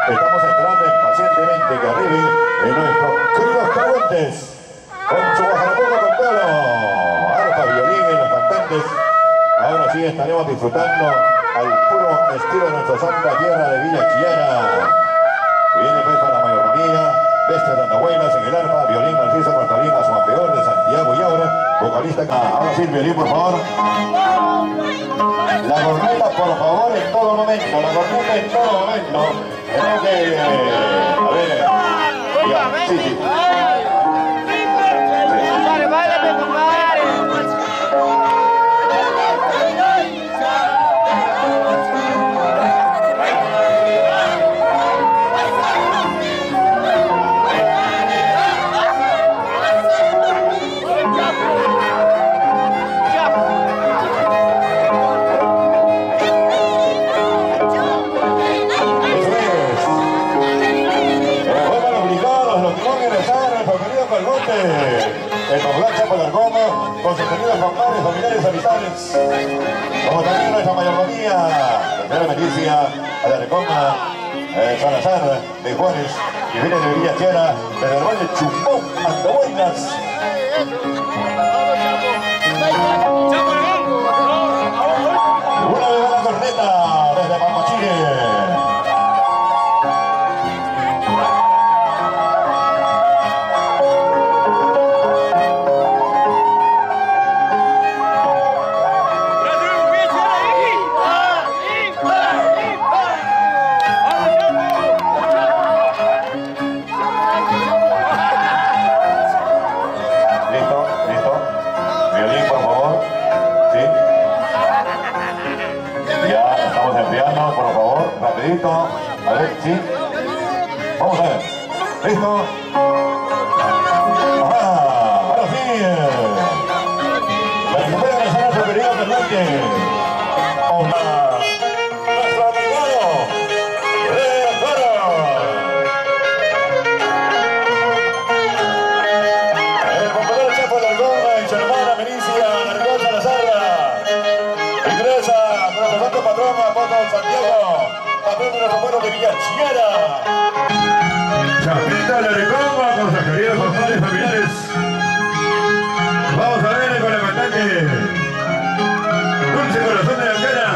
Estamos esperando impacientemente que arriben nuestros queridos cahuentes con su guajarapuco con palo, arpa, violín y los cantantes. Ahora sí estaremos disfrutando al puro estilo de nuestra santa tierra de Villa Chillana. Viene pues para la mayordomía, bestias de Andahuaylas en el arpa, violín, Narcisa Cortalina, su Peor de Santiago y ahora, vocalista. Ahora sí, violín, por favor. La corneta, por favor, en todo momento, la corneta en todo momento. Tenemos que, a ver, ya, sí, sí. El popular Chapo del Argoma, con sus queridos compadres, familiares, amistades, como también nuestra mayordomía, la milicia, a la Recoma, Salazar, de Juárez, que viene de Villa Chillana, desde el valle Chumbón, Andahuaylas. Una vez más la corneta, desde Pampachile. A ver, sí. Vamos a ver. ¿Listo? ¡Ajá! ¡Ahora sí! La recupera de San Superior del Norte. Nuestro abogado de Toro. El compañero Chapo del Argoma y su hermana Milicia, Narcón Salazar. Ingresa con el santo patrón Apóstol Santiago. Patrón de nuestro pueblo de Villa Chillana. Chapita la Recoma con sus queridos compadres familiares. Vamos a ver con la cantante Dulce Corazón de la Cana.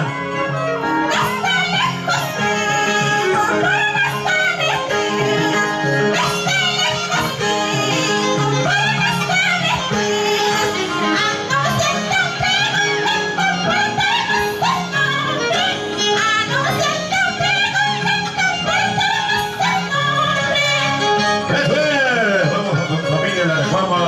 Vamos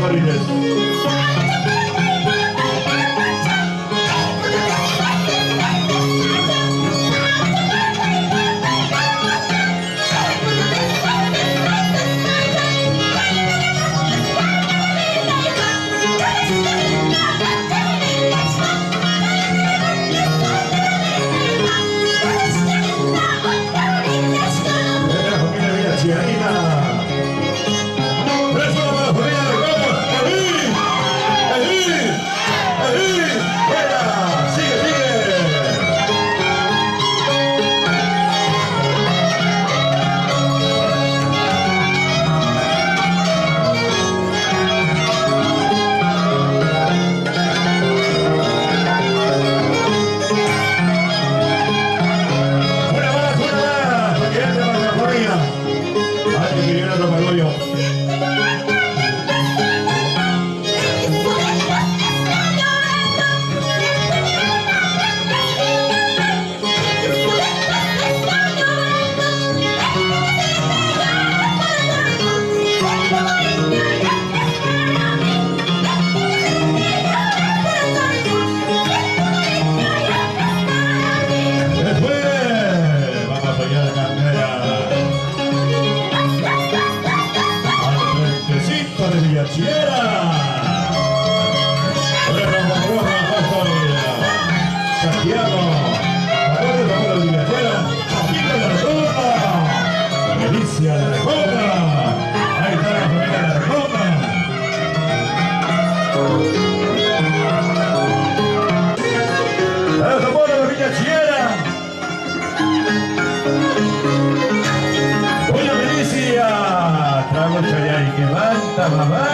Marites. Que levanta, mamá.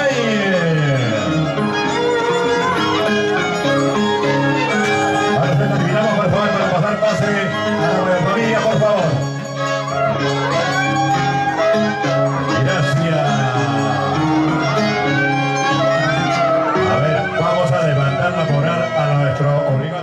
Ahora terminamos, por favor, para pasar pase a la familia, por favor. Gracias. A ver, vamos a levantar la moral a nuestro obligado.